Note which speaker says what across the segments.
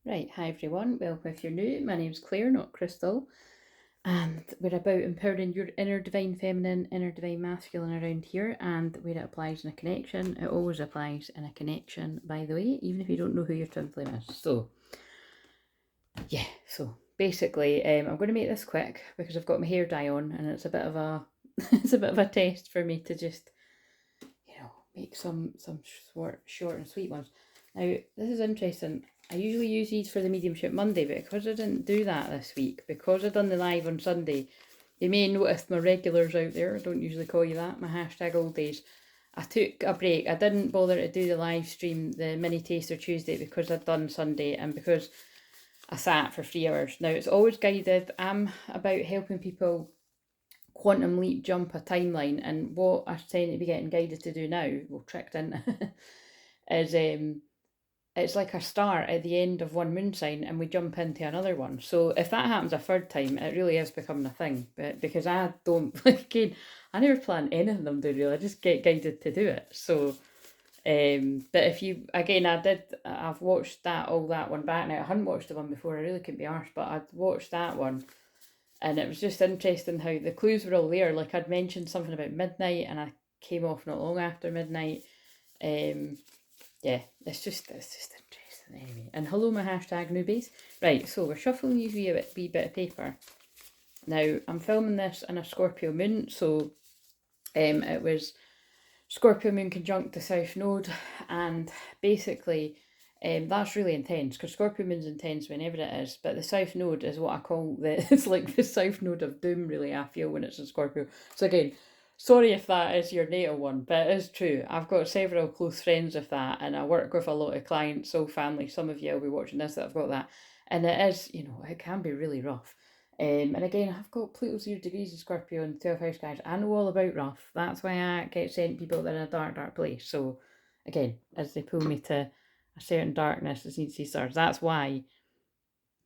Speaker 1: Right, hi everyone. Well, if you're new, my name's Claire, not Crystal, and we're about empowering your inner divine feminine, inner divine masculine around here, and where it applies in a connection, it always applies in a connection, by the way, even if you don't know who your twin flame is. So, yeah, so basically, I'm going to make this quick because I've got my hair dye on, and it's a bit of a it's a bit of a test for me to just make some short and sweet ones. Now, this is interesting. I usually use these for the Mediumship Monday, but because I didn't do that this week, because I done the live on Sunday, you may notice my regulars out there, I don't usually call you that, my hashtag old days. I took a break. I didn't bother to do the live stream, the mini taster Tuesday, because I'd done Sunday and because I sat for 3 hours. Now, it's always guided. I'm about helping people quantum leap jump a timeline, and what I tend to be getting guided to do now, well, tricked in, is it's like a start at the end of one moon sign and we jump into another one. So if that happens a third time, it really is becoming a thing. But because I don't, again, I never plan any of them, do really. I just get guided to do it. So, but if you, again, I've watched all that one back now. I hadn't watched the one before, I really couldn't be arsed, but I'd watched that one. And it was just interesting how the clues were all there. Like I'd mentioned something about midnight and I came off not long after midnight. Yeah, it's just interesting anyway. And hello, my hashtag newbies. Right, so we're shuffling these wee bit of paper. Now, I'm filming this in a Scorpio moon, so it was Scorpio moon conjunct the South Node, and basically, that's really intense because Scorpio moon's intense whenever it is, but the South Node is what I call it's like the South Node of doom, really, I feel, when it's in Scorpio. So, again, sorry if that is your natal one, but it is true. I've got several close friends of that, and I work with a lot of clients, so family. Some of you will be watching this that have got that, and it is, it can be really rough. And again, I've got Pluto 0 degrees in Scorpio and 12th house, guys. I know all about rough. That's why I get sent people that are in a dark place. So, again, as they pull me to a certain darkness, as need to see stars. That's why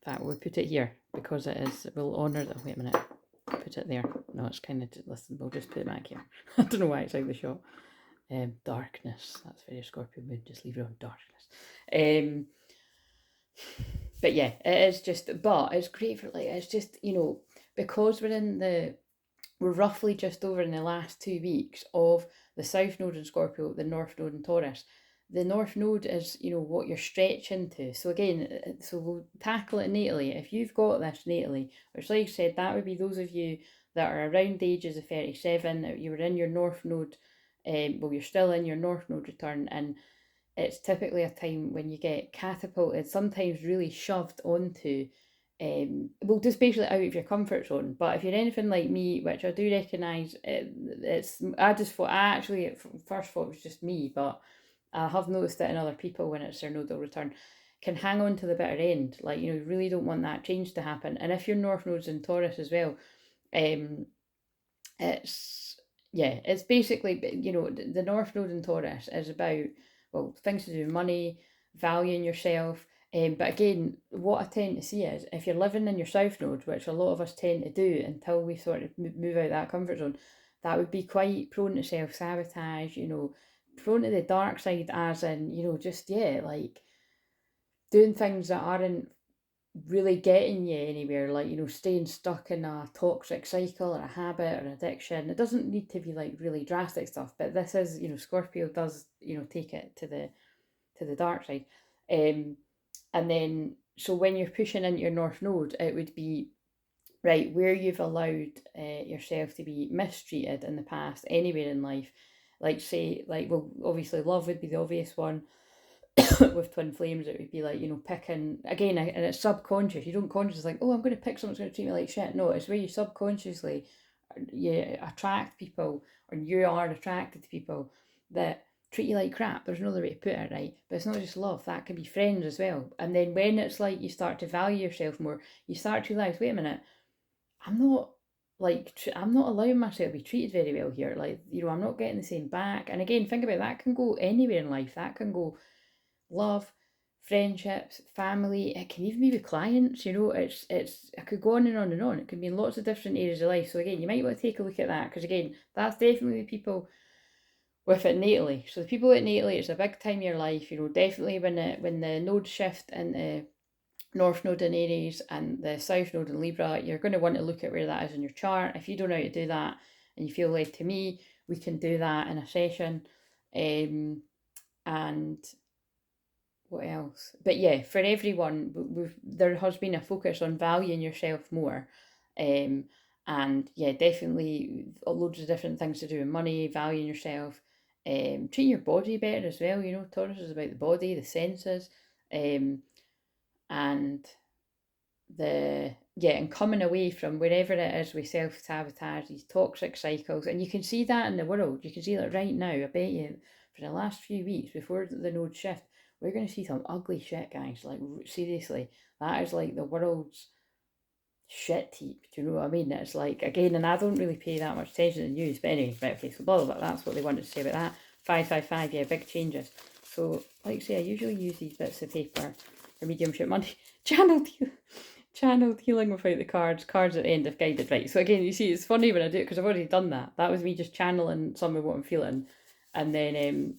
Speaker 1: that we put it here, because it is. We'll honour that. Wait a minute. Put it there. No, it's kind of. Listen, we'll just put it back here. I don't know why it's out of the shot. Darkness. That's very Scorpio moon. Just leave it on darkness. But yeah, it is just, but it's great for like, it's just, because we're roughly just over in the last 2 weeks of the South Node in Scorpio, the North Node in Taurus. The North Node is, what you're stretching to. So again, so we'll tackle it natally. If you've got this natally, which like I said, that would be those of you that are around the ages of 37, you were in your North Node, well, you're still in your North Node return, and it's typically a time when you get catapulted, sometimes really shoved onto, well, just basically out of your comfort zone. But if you're anything like me, which I do recognise, I actually at first thought it was just me, but I have noticed that in other people when it's their nodal return, can hang on to the bitter end. Like, you really don't want that change to happen. And if your North Node's in Taurus as well, um, it's yeah, it's basically, the North Node in Taurus is about, well, things to do with money, valuing yourself. But again, what I tend to see is if you're living in your South Node, which a lot of us tend to do until we sort of move out that comfort zone, that would be quite prone to self sabotage, prone to the dark side, as in, just, yeah, like doing things that aren't really getting you anywhere, like, staying stuck in a toxic cycle or a habit or addiction. It doesn't need to be like really drastic stuff, but this is, Scorpio does, take it to the dark side. And then, so when you're pushing into your North Node, it would be right where you've allowed yourself to be mistreated in the past, anywhere in life. Like, say, like, well, obviously love would be the obvious one. With twin flames, it would be like, picking again, and it's subconscious. You don't consciously like, oh, I'm going to pick someone that's going to treat me like shit. No, it's where you subconsciously, you attract people, or you are attracted to people that treat you like crap. There's no other way to put it, right? But it's not just love, that can be friends as well. And then when it's like you start to value yourself more, you start to realize, wait a minute, I'm not I'm not allowing myself to be treated very well here. Like, I'm not getting the same back. And again, think about it, that can go anywhere in life. That can go love, friendships, family. It can even be with clients. It's I could go on and on and on. It can be in lots of different areas of life. So again, you might want to take a look at that, because again, that's definitely the people with it natally. So the people at natally, it's a big time in your life. Definitely when the nodes shift into North Node in Aries and the South Node in Libra, you're going to want to look at where that is in your chart. If you don't know how to do that and you feel led to me, we can do that in a session. And what else? But yeah, for everyone, there has been a focus on valuing yourself more. And yeah, definitely loads of different things to do with money, valuing yourself, treating your body better as well. Taurus is about the body, the senses, and and coming away from wherever it is we self-sabotage, these toxic cycles. And you can see that in the world. You can see that right now. I bet you for the last few weeks before the node shift, we're going to see some ugly shit, guys. Like, seriously, that is like the world's shit heap. Do you know what I mean? It's like, again, and I don't really pay that much attention to the news, but anyway, right, okay, so blah, blah, blah, that's what they wanted to say about that. 555, yeah, big changes. So, like I say, I usually use these bits of paper for mediumship Monday. Channeled healing without the cards at the end of guided, right? So again, you see, it's funny when I do it because I've already done that. That was me just channeling some of what I'm feeling, and then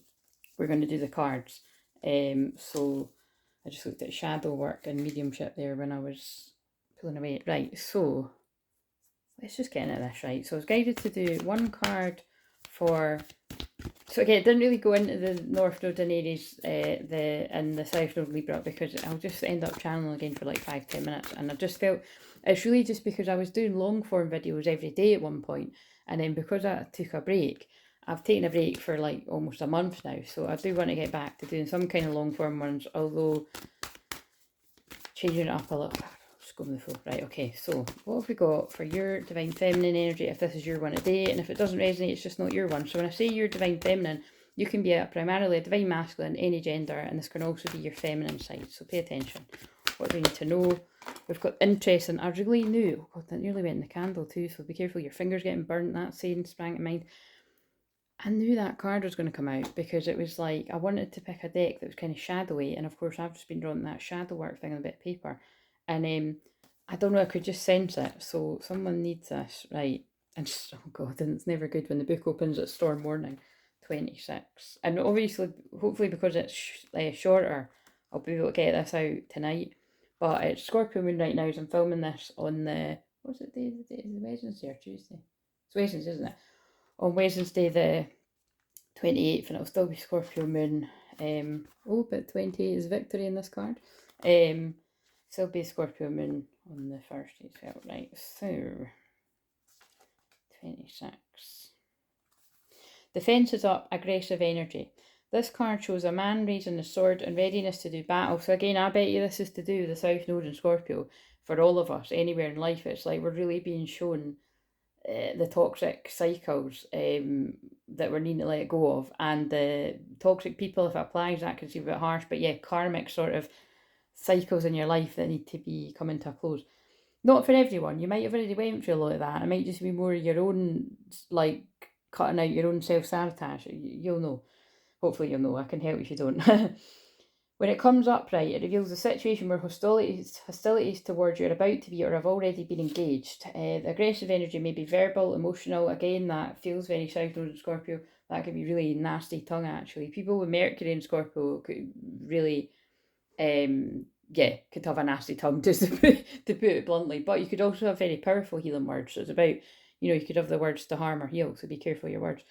Speaker 1: we're going to do the cards. So I just looked at shadow work and mediumship there when I was pulling away. Right, so let's just get into this, right? So I was guided to do one card for. So again, it didn't really go into the North Node in Aries, and the South Node Libra, because I'll just end up channeling again for like 5-10 minutes, and I just felt it's really just because I was doing long form videos every day at one point, and then because I took a break, I've taken a break for like almost a month now, so I do want to get back to doing some kind of long form ones, although changing it up a little. Just go with the flow. Right, okay, so what have we got for your Divine Feminine energy if this is your one today? And if it doesn't resonate, it's just not your one. So when I say your Divine Feminine, you can be primarily a Divine Masculine, any gender, and this can also be your feminine side. So pay attention. What do we need to know? We've got interest, and I really knew, oh God, that nearly went in the candle too, so be careful, your fingers getting burnt, that saying sprang to mind. I knew that card was going to come out because it was like, I wanted to pick a deck that was kind of shadowy, and of course I've just been drawing that shadow work thing on a bit of paper, and I don't know, I could just sense it, so someone needs this, right? And just, oh God, and it's never good when the book opens at Storm Warning 26, and obviously, hopefully because it's shorter, I'll be able to get this out tonight, but it's Scorpio Moon right now, as I'm filming this on the, what's it day, is it Wednesday or Tuesday? It's Wednesday, isn't it? On Wednesday the 28th, and it'll still be Scorpio Moon. But 28 is victory in this card. Still be Scorpio Moon on the first as well, right? So 26. Defense is up, aggressive energy. This card shows a man raising the sword and readiness to do battle. So again, I bet you this is to do with the South Node and Scorpio. For all of us, anywhere in life, it's like we're really being shown the toxic cycles that we're needing to let go of, and the toxic people, if it applies, that can seem a bit harsh, but yeah, karmic sort of cycles in your life that need to be coming to a close. Not for everyone. You might have already went through a lot of that. It might just be more your own, like cutting out your own self-sabotage. You'll know. Hopefully you'll know. I can help if you don't. When it comes up, right, it reveals a situation where hostilities towards you are about to be or have already been engaged. The aggressive energy may be verbal, emotional. Again, that feels very South Node and Scorpio. That could be really nasty tongue, actually. People with Mercury and Scorpio could really, could have a nasty tongue, just to put it bluntly. But you could also have very powerful healing words. So it's about, you could have the words to harm or heal, so be careful of your words.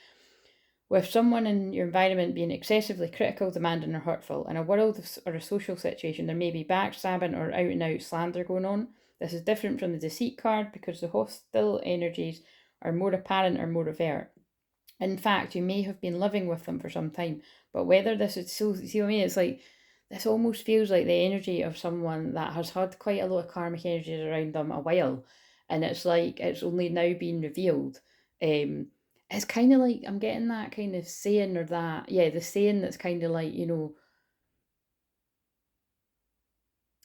Speaker 1: With someone in your environment being excessively critical, demanding, or hurtful, in a world or a social situation, there may be backstabbing or out and out slander going on. This is different from the deceit card because the hostile energies are more apparent or more overt. In fact, you may have been living with them for some time, but whether this is so, see what I mean? It's like this almost feels like the energy of someone that has had quite a lot of karmic energies around them a while, and it's like it's only now being revealed. It's kind of like I'm getting that kind of saying, or that, yeah, the saying that's kind of like,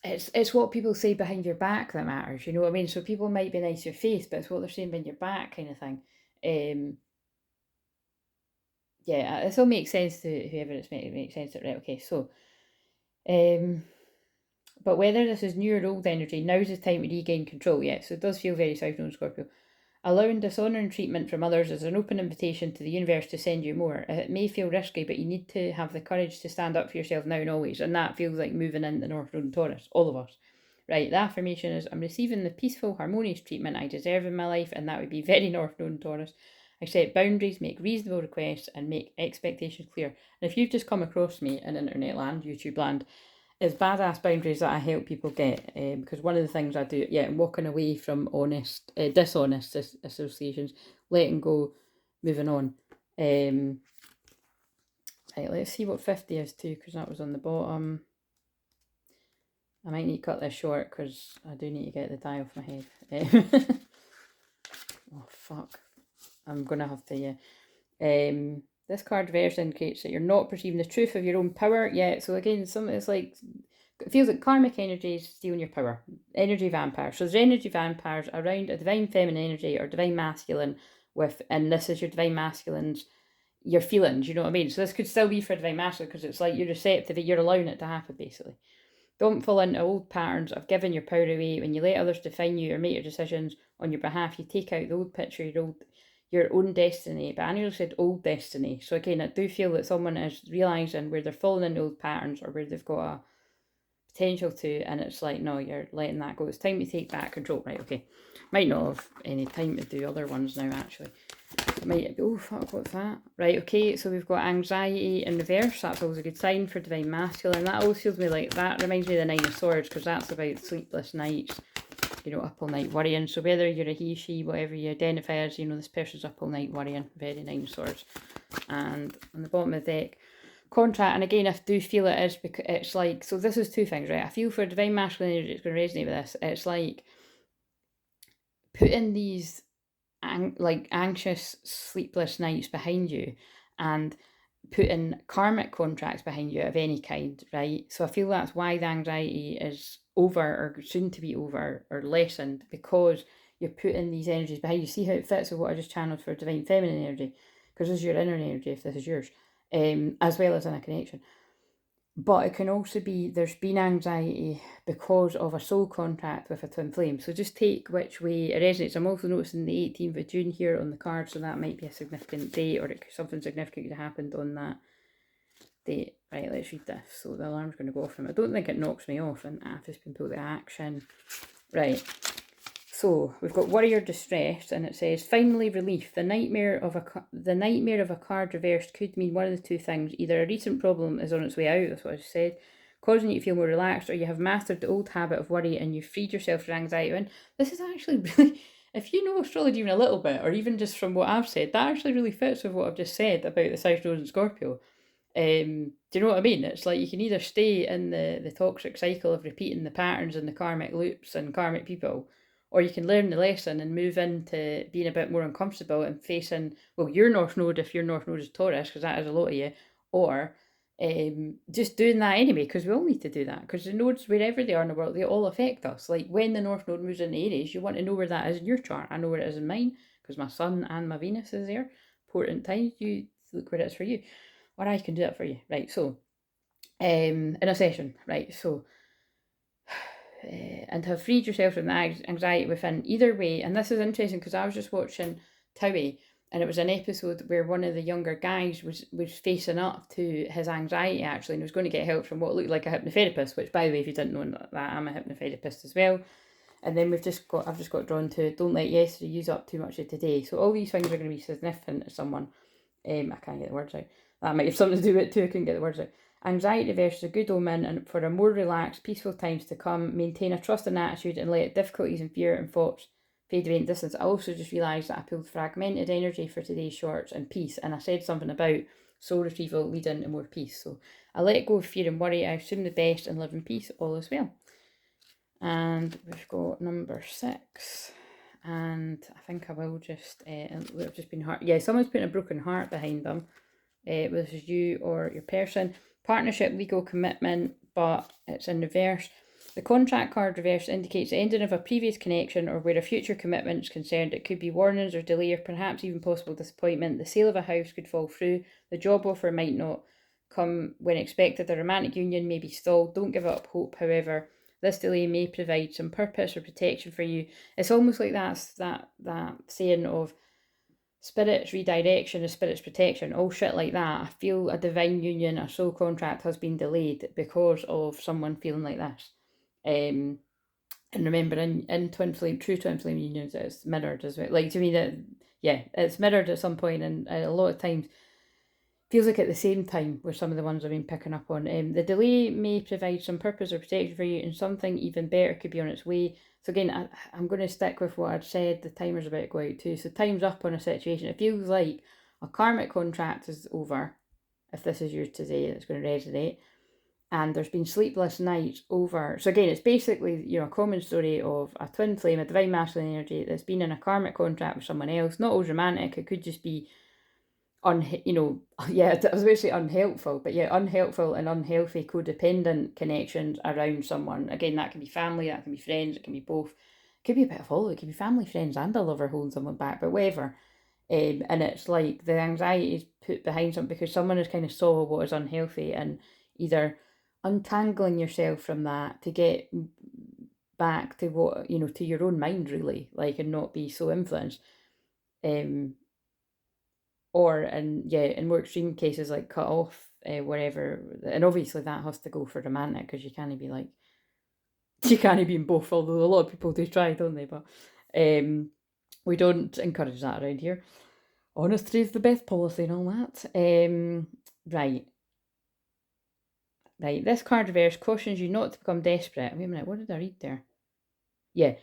Speaker 1: it's what people say behind your back that matters, you know what I mean? So people might be nice to your face, but it's what they're saying behind your back kind of thing. Yeah, this all makes sense to whoever it's meant to make sense to, right? Okay, so but whether this is new or old energy, now's the time to regain control. Yeah, so it does feel very South Node Scorpio. Allowing dishonouring treatment from others is an open invitation to the universe to send you more. It may feel risky, but you need to have the courage to stand up for yourself now and always. And that feels like moving into North Node and Taurus, all of us. Right, the affirmation is, I'm receiving the peaceful, harmonious treatment I deserve in my life, and that would be very North Node Taurus. I set boundaries, make reasonable requests, and make expectations clear. And if you've just come across me in internet land, YouTube land, it's badass boundaries that I help people get, because one of the things I do, I'm walking away from dishonest associations, letting go, moving on. Right, let's see what 50 is too, because that was on the bottom. I might need to cut this short because I do need to get the die off my head. Oh, fuck. I'm going to have to, this card reverse indicates that you're not perceiving the truth of your own power yet. So again, it's like, it feels like karmic energy is stealing your power. Energy vampires. So there's energy vampires around a divine feminine energy or divine masculine and this is your divine masculine's, your feelings, you know what I mean? So this could still be for divine masculine because it's like you're receptive, you're allowing it to happen basically. Don't fall into old patterns of giving your power away. When you let others define you or make your decisions on your behalf, you take out the old picture, your own destiny. But I nearly said old destiny. So again, I do feel that someone is realising where they're falling into old patterns or where they've got a potential to, and it's like, no, you're letting that go. It's time to take back control. Right, okay. Might not have any time to do other ones now, actually. Oh fuck, what's that? Right, okay, so we've got anxiety in reverse. That's always a good sign for divine masculine. That always feels me like, that reminds me of the Nine of Swords, because that's about sleepless nights, up all night worrying. So whether you're a he, she, whatever you identify as, this person's up all night worrying. Very Nine of Swords. And on the bottom of the deck, contract. And again, I do feel it is, because it's like, so this is two things, right? I feel for divine masculine energy, it's going to resonate with this. It's like putting these anxious, sleepless nights behind you and putting karmic contracts behind you of any kind, right? So I feel that's why the anxiety is over or soon to be over or lessened, because you're putting these energies behind you. See how it fits with what I just channeled for divine feminine energy, because this is your inner energy if this is yours, as well as in a connection. But it can also be there's been anxiety because of a soul contract with a twin flame. So just take which way it resonates. I'm also noticing the 18th of June here on the card, so that might be a significant date, or something significant could have happened on that date. Right, let's read this. So the alarm's going to go off. I don't think it knocks me off, and I've just been put to action. Right. So we've got warrior distressed, and it says finally relief. The nightmare of a card reversed could mean one of the two things: either a recent problem is on its way out, that's what I just said, causing you to feel more relaxed, or you have mastered the old habit of worry and you've freed yourself from anxiety. And this is actually really, if you know astrology even a little bit, or even just from what I've said, that actually really fits with what I've just said about the South Node and Scorpio. Do you know what I mean? It's like you can either stay in the toxic cycle of repeating the patterns and the karmic loops and karmic people, or you can learn the lesson and move into being a bit more uncomfortable and facing, well, your North Node, if your North Node is Taurus, because that is a lot of you, or just doing that anyway, because we all need to do that, because the nodes, wherever they are in the world, they all affect us. Like when the North Node moves into Aries, you want to know where that is in your chart. I know where it is in mine, because my Sun and my Venus is there. Important time, you look where it is for you. Or I can do that for you. Right, so, in a session, right, so, and have freed yourself from the anxiety within either way. And this is interesting because I was just watching Towie, and it was an episode where one of the younger guys was facing up to his anxiety actually, and was going to get help from what looked like a hypnotherapist, which, by the way, if you didn't know that, I'm a hypnotherapist as well. And then I've just got drawn to don't let yesterday use up too much of today. So all these things are going to be significant to someone. I can't get the words out. That might have something to do with it too. I couldn't get the words out. Anxiety reverse is a good omen, and for a more relaxed, peaceful times to come, maintain a trusting attitude and let difficulties and fear and thoughts fade away in distance. I also just realised that I pulled fragmented energy for today's shorts and peace, and I said something about soul retrieval leading to more peace. So I let go of fear and worry. I assume the best and live in peace. All is well. And we've got number 6. And I think I will just, we've just been heart. Yeah, someone's putting a broken heart behind them. Whether this is you or your person. Partnership, legal commitment, but it's in reverse. The contract card reverse indicates the ending of a previous connection or where a future commitment is concerned. It could be warnings or delay or perhaps even possible disappointment. The sale of a house could fall through. The job offer might not come when expected. The romantic union may be stalled. Don't give up hope, however. This delay may provide some purpose or protection for you. It's almost like that saying of spirit's redirection is spirit's protection, all shit like that. I feel a divine union, a soul contract has been delayed because of someone feeling like this. And remember, in twin flame, true twin flame unions, it's mirrored as well. Like, to me, that, yeah, it's mirrored at some point, and a lot of times feels like at the same time with some of the ones I've been picking up on. The delay may provide some purpose or protection for you, and something even better could be on its way. So again, I'm going to stick with what I'd said. The timer's about to go out too. So time's up on a situation. It feels like a karmic contract is over. If this is yours today, it's going to resonate. And there's been sleepless nights over. So again, it's basically, a common story of a twin flame, a divine masculine energy that's been in a karmic contract with someone else. Not always romantic. It could just be I was going to say unhelpful, but yeah, unhelpful and unhealthy codependent connections around someone. Again, that can be family, that can be friends, it can be both. It could be a bit of all. It could be family, friends, and a lover holding someone back, but whatever. And it's like the anxiety is put behind something because someone has kind of saw what is unhealthy, and either untangling yourself from that to get back to what, to your own mind, really, like, and not be so influenced. Or in more extreme cases, like cut off, wherever. And obviously that has to go for romantic, because you can't be like, you can't be in both, although a lot of people do try, don't they? But we don't encourage that around here. Honesty is the best policy and all that. Right, this card reverse cautions you not to become desperate. Wait a minute, what did I read there? Yeah.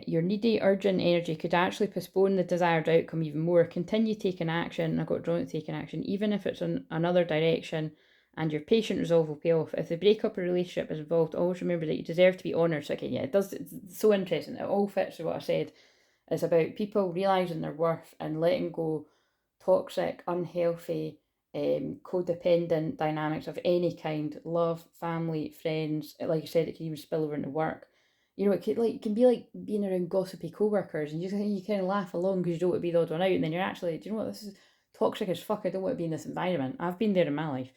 Speaker 1: Your needy, urgent energy could actually postpone the desired outcome even more. Continue taking action. I got drawn to taking action, even if it's in another direction, and your patient resolve will pay off. If the breakup of a relationship is involved, always remember that you deserve to be honoured. So, okay, yeah, it's so interesting. It all fits with what I said. It's about people realising their worth and letting go toxic, unhealthy, codependent dynamics of any kind, love, family, friends. Like I said, it can even spill over into work. It can be like being around gossipy co-workers, and you kind of laugh along because you don't want to be the odd one out, and then you're actually, do you know what, this is toxic as fuck. I don't want to be in this environment. I've been there in my life.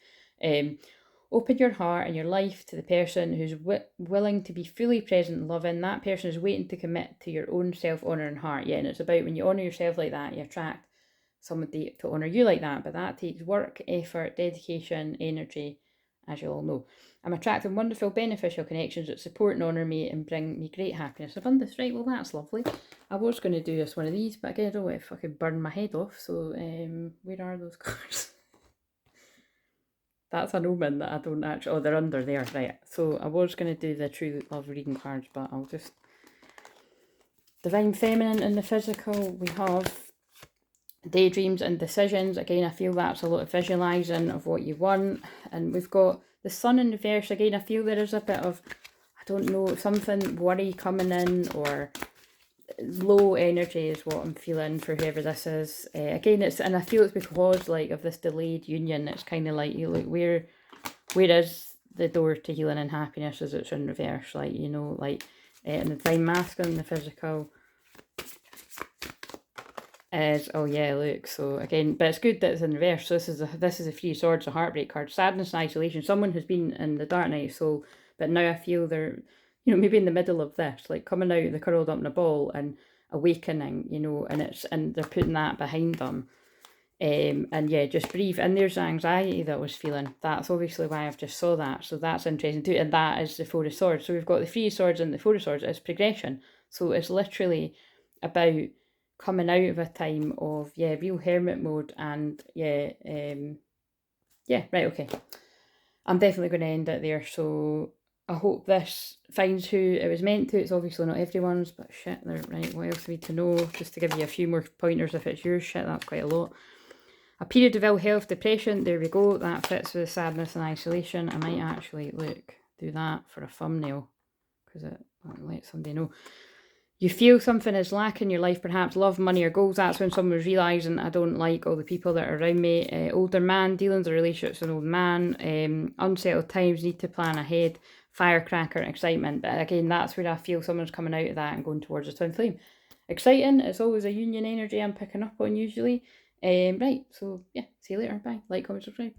Speaker 1: Open your heart and your life to the person who's willing to be fully present and loving. That person is waiting to commit to your own self-honour and heart. Yeah, and it's about when you honour yourself like that, you attract somebody to honour you like that. But that takes work, effort, dedication, energy, as you all know. I'm attracting wonderful, beneficial connections that support and honour me and bring me great happiness. Abundance, right? Well, that's lovely. I was going to do this one of these, but again, I don't want to fucking burn my head off. So, where are those cards? That's an omen that I don't actually... Oh, they're under there, right. So I was going to do the true love reading cards, but I'll just... Divine Feminine in the physical, we have daydreams and decisions. Again, I feel that's a lot of visualising of what you want. And we've got the Sun in reverse. Again, I feel there is a bit of, I don't know, something worry coming in, or low energy is what I'm feeling for whoever this is. Again, and I feel it's because like of this delayed union. It's kind of like, where is the door to healing and happiness as it's in reverse? Like, and the divine masculine, the physical is, oh yeah, look. So again, but it's good that it's in reverse. So this is a Three Swords, a heartbreak card. Sadness and isolation. Someone who's been in the dark night of soul, but now I feel they're, maybe in the middle of this, like coming out, the curled up in a ball and awakening, and they're putting that behind them. And yeah, just breathe. And there's anxiety that I was feeling. That's obviously why I've just saw that. So that's interesting too. And that is the Four of Swords. So we've got the Three of Swords and the Four of Swords. It's progression. So it's literally about coming out of a time of, real hermit mode. And right, okay. I'm definitely going to end it there. So I hope this finds who it was meant to. It's obviously not everyone's, but shit, right, what else do we need to know? Just to give you a few more pointers if it's yours. Shit, that's quite a lot. A period of ill health, depression, there we go. That fits with sadness and isolation. I might actually, do that for a thumbnail, because it lets somebody know. You feel something is lacking in your life, perhaps love, money, or goals. That's when someone's realising, I don't like all the people that are around me. Older man, dealings or relationships with an old man. Unsettled times, need to plan ahead. Firecracker and excitement. But again, that's where I feel someone's coming out of that and going towards a twin flame. Exciting. It's always a union energy I'm picking up on usually. Right, so yeah, see you later. Bye. Like, comment, subscribe.